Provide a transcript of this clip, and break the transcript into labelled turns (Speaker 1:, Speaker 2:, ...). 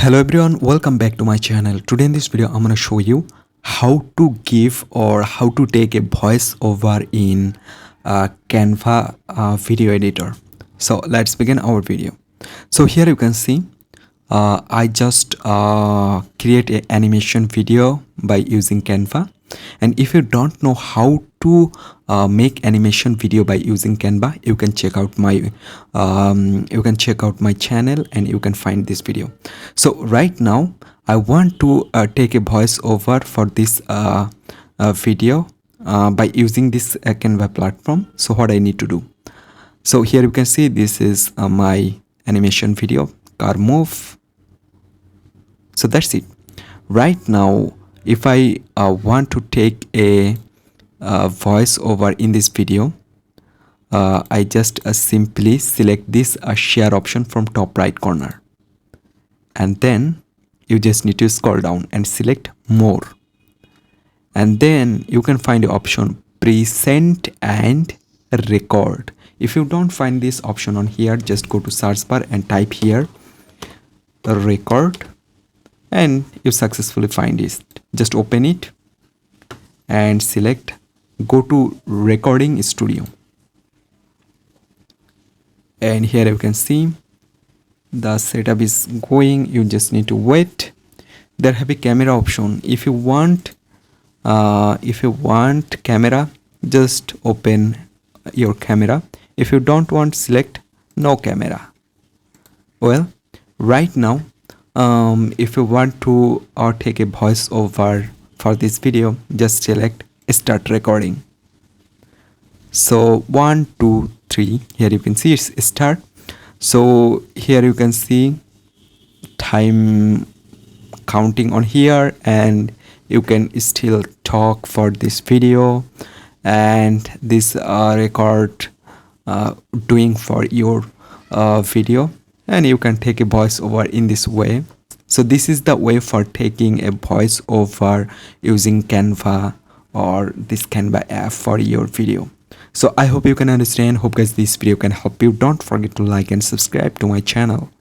Speaker 1: Hello everyone, welcome back to my channel. Today in this video I'm going to show you how to give or how to take a voice over in Canva video editor. So let's begin our video. So here you can see I just create an animation video by using Canva. And if you don't know how to make animation video by using Canva, you can check out my channel and you can find this video. So right now I want to take a voiceover for this video by using this Canva platform. So what I need to do? So here you can see this is my animation video, car move. So that's it. Right now, if I want to take a voiceover in this video, I just simply select this share option from top right corner, and then you just need to scroll down and select more, and then you can find the option present and record. If you don't find this option on here, just go to search bar and type here record, and you successfully find it. Just open it and select go to recording studio, and here you can see the setup is going. You just need to wait. There have a camera option. If you want camera, just open your camera. If you don't want, select no camera. Well, right now if you want to take a voiceover for this video, just select start recording. So 1 2 3, here you can see it's start. So here you can see time counting on here, and you can still talk for this video, and this record doing for your video, and you can take a voiceover in this way. So this is the way for taking a voiceover using Canva or this Canva app for your video. So I hope you can understand. Hope guys this video can help you. Don't forget to like and subscribe to my channel.